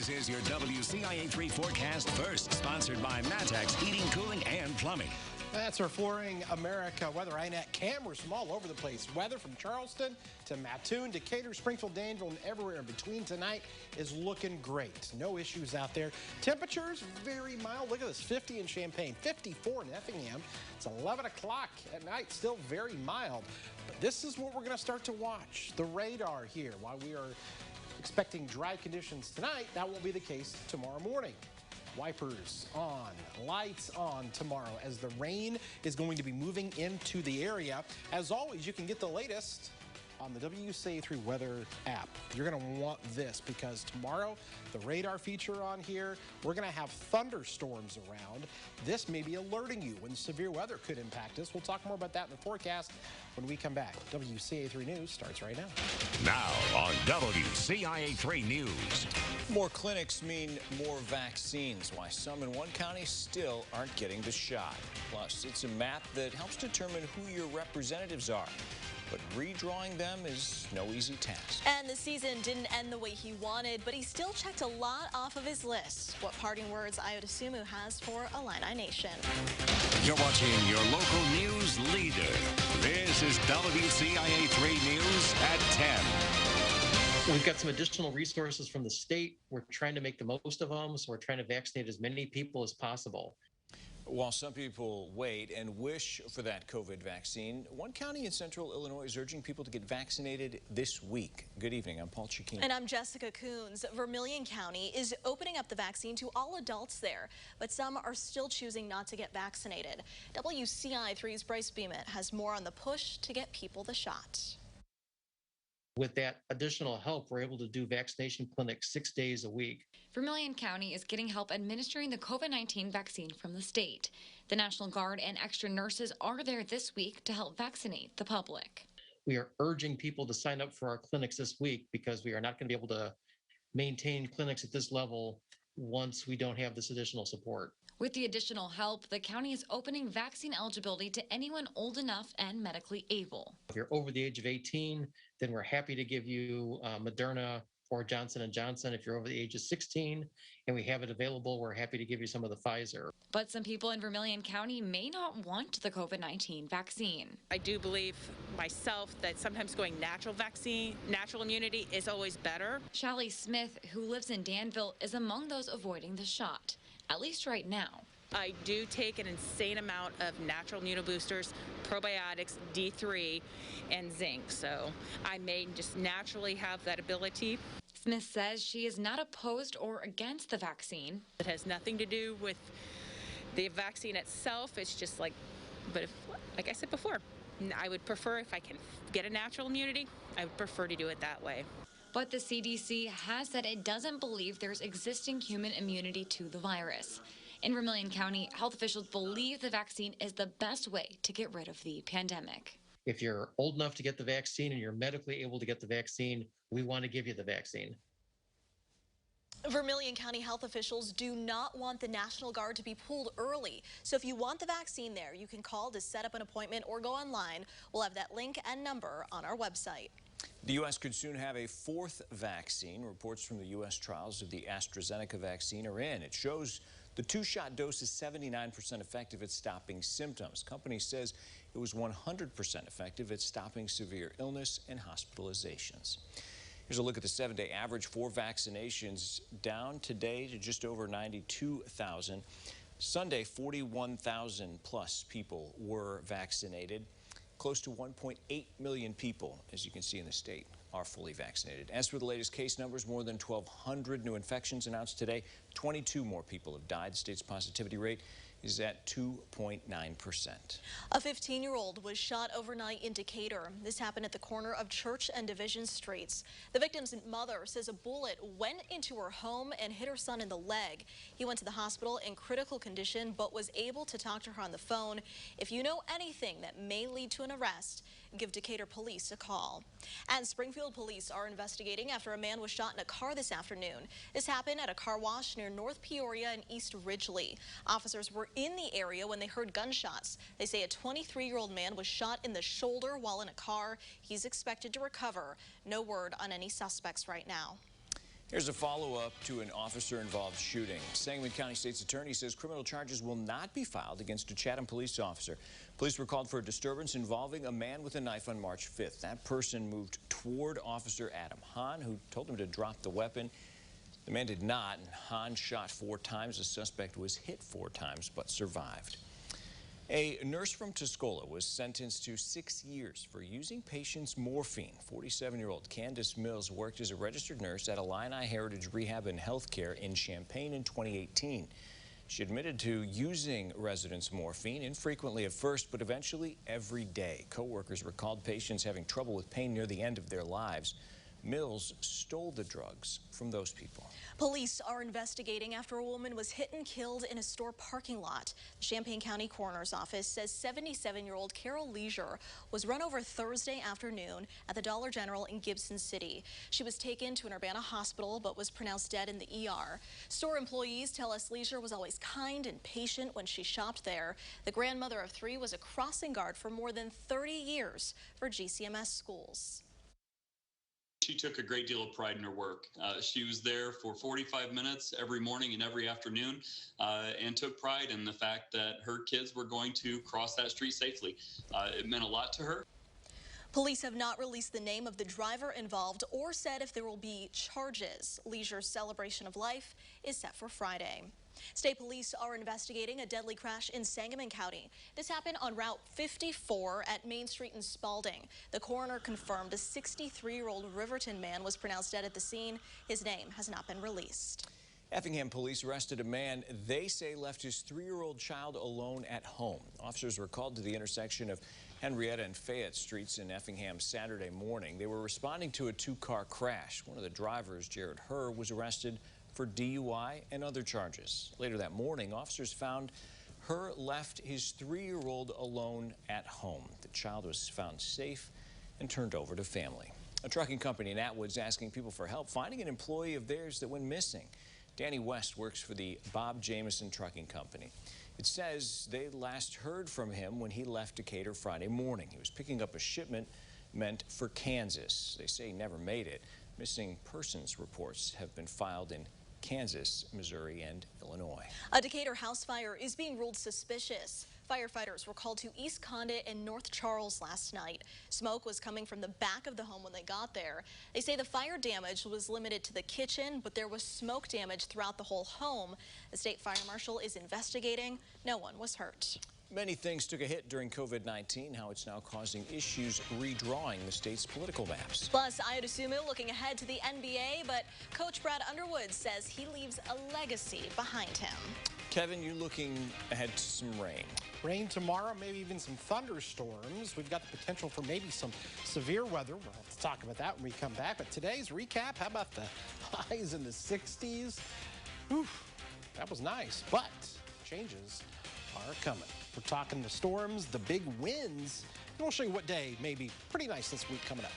This is your WCIA 3 forecast first, sponsored by Matex Heating, Cooling, and Plumbing. That's our Flooring America weather. INET cameras from all over the place. Weather from Charleston to Mattoon, Decatur, Springfield, Danville, and everywhere in between tonight is looking great. No issues out there. Temperatures very mild. Look at this, 50 in Champaign, 54 in Effingham. It's 11 o'clock at night, still very mild. But this is what we're going to start to watch. The radar here. While we are expecting dry conditions tonight, that won't be the case tomorrow morning. Wipers on, lights on tomorrow as the rain is going to be moving into the area. As always, you can get the latest on the WCIA 3 weather app. You're going to want this because tomorrow, the radar feature on here, we're going to have thunderstorms around. This may be alerting you when severe weather could impact us. We'll talk more about that in the forecast when we come back. WCIA 3 News starts right now. Now on WCIA 3 News. More clinics mean more vaccines. Why some in one county still aren't getting the shot. Plus, it's a map that helps determine who your representatives are. But redrawing them is no easy task. And the season didn't end the way he wanted, but he still checked a lot off of his list. What parting words Iota Sumu has for Illini Nation. You're watching your local news leader. This is WCIA 3 News at 10. We've got some additional resources from the state. We're trying to make the most of them, so we're trying to vaccinate as many people as possible. While some people wait and wish for that COVID vaccine, one county in central Illinois is urging people to get vaccinated this week. Good evening. I'm Paul Chikine. And I'm Jessica Coons. Vermilion County is opening up the vaccine to all adults there, but some are still choosing not to get vaccinated. WCIA 3's Bryce Beamit has more on the push to get people the shot. With that additional help, we're able to do vaccination clinics 6 days a week. Vermilion County is getting help administering the COVID-19 vaccine from the state. The National Guard and extra nurses are there this week to help vaccinate the public. We are urging people to sign up for our clinics this week because we are not going to be able to maintain clinics at this level once we don't have this additional support. With the additional help, the county is opening vaccine eligibility to anyone old enough and medically able. If you're over the age of 18, then we're happy to give you Moderna or Johnson & Johnson. If you're over the age of 16 and we have it available, we're happy to give you some of the Pfizer. But some people in Vermilion County may not want the COVID-19 vaccine. I do believe myself that sometimes going natural vaccine, natural immunity is always better. Shelly Smith, who lives in Danville, is among those avoiding the shot, at least right now. I do take an insane amount of natural immunoboosters, probiotics, D3, and zinc. So I may just naturally have that ability. Smith says she is not opposed or against the vaccine. It has nothing to do with the vaccine itself. It's just like I said before, I would prefer if I can get a natural immunity, I would prefer to do it that way. But the CDC has said it doesn't believe there's existing human immunity to the virus. In Vermilion County, health officials believe the vaccine is the best way to get rid of the pandemic. If you're old enough to get the vaccine and you're medically able to get the vaccine, we want to give you the vaccine. Vermilion County health officials do not want the National Guard to be pulled early. So if you want the vaccine there, you can call to set up an appointment or go online. We'll have that link and number on our website. The U.S. could soon have a fourth vaccine. Reports from the U.S. trials of the AstraZeneca vaccine are in. It shows the two-shot dose is 79% effective at stopping symptoms. Company says it was 100% effective at stopping severe illness and hospitalizations. Here's a look at the 7-day average for vaccinations, down today to just over 92,000. Sunday, 41,000 plus people were vaccinated. Close to 1.8 million people, as you can see in the state, are fully vaccinated. As for the latest case numbers, more than 1,200 new infections announced today. 22 more people have died. The state's positivity rate is at 2.9%. A 15-year-old was shot overnight in Decatur. This happened at the corner of Church and Division Streets. The victim's mother says a bullet went into her home and hit her son in the leg. He went to the hospital in critical condition, but was able to talk to her on the phone. If you know anything that may lead to an arrest, give Decatur police a call. And Springfield police are investigating after a man was shot in a car this afternoon. This happened at a car wash near North Peoria and East Ridgely. Officers were in the area when they heard gunshots. They say a 23-year-old man was shot in the shoulder while in a car. He's expected to recover. No word on any suspects right now. Here's a follow-up to an officer-involved shooting. Sangamon County State's attorney says criminal charges will not be filed against a Chatham police officer. Police were called for a disturbance involving a man with a knife on March 5th. That person moved toward Officer Adam Hahn, who told him to drop the weapon. The man did not, and Hahn shot 4 times. The suspect was hit 4 times, but survived. A nurse from Tuscola was sentenced to 6 years for using patients' morphine. 47-year-old Candace Mills worked as a registered nurse at Illini Heritage Rehab and Healthcare in Champaign in 2018. She admitted to using residents' morphine, infrequently at first, but eventually every day. Co-workers recalled patients having trouble with pain near the end of their lives. Mills stole the drugs from those people. Police are investigating after a woman was hit and killed in a store parking lot. The Champaign County Coroner's Office says 77-year-old Carol Leisure was run over Thursday afternoon at the Dollar General in Gibson City. She was taken to an Urbana hospital but was pronounced dead in the ER. Store employees tell us Leisure was always kind and patient when she shopped there. The grandmother of 3 was a crossing guard for more than 30 years for GCMS schools. She took a great deal of pride in her work. She was there for 45 minutes every morning and every afternoon and took pride in the fact that her kids were going to cross that street safely. It meant a lot to her. Police have not released the name of the driver involved or said if there will be charges. Leisure's celebration of life is set for Friday. State police are investigating a deadly crash in Sangamon County. This happened on Route 54 at Main Street in Spalding. The coroner confirmed a 63-year-old Riverton man was pronounced dead at the scene. His name has not been released. Effingham police arrested a man they say left his 3-year-old child alone at home. Officers were called to the intersection of Henrietta and Fayette Streets in Effingham Saturday morning. They were responding to a 2-car crash. One of the drivers, Jared Herr, was arrested for DUI and other charges. Later that morning, officers found Herr left his 3-year-old alone at home. The child was found safe and turned over to family. A trucking company in Atwood's asking people for help finding an employee of theirs that went missing. Danny West works for the Bob Jameson Trucking Company. It says they last heard from him when he left Decatur Friday morning. He was picking up a shipment meant for Kansas. They say he never made it. Missing persons reports have been filed in Kansas, Missouri, and Illinois. A Decatur house fire is being ruled suspicious. Firefighters were called to East Condit and North Charles last night. Smoke was coming from the back of the home when they got there. They say the fire damage was limited to the kitchen, but there was smoke damage throughout the whole home. The state fire marshal is investigating. No one was hurt. Many things took a hit during COVID-19, how it's now causing issues redrawing the state's political maps. Plus, Aya DeSumo looking ahead to the NBA, but Coach Brad Underwood says he leaves a legacy behind him. Kevin, you're looking ahead to some rain. Rain tomorrow, maybe even some thunderstorms. We've got the potential for maybe some severe weather. We'll have to talk about that when we come back. But today's recap, how about the highs in the 60s? Oof, that was nice, but changes are coming. We're talking the storms, the big winds, and we'll show you what day may be pretty nice this week coming up.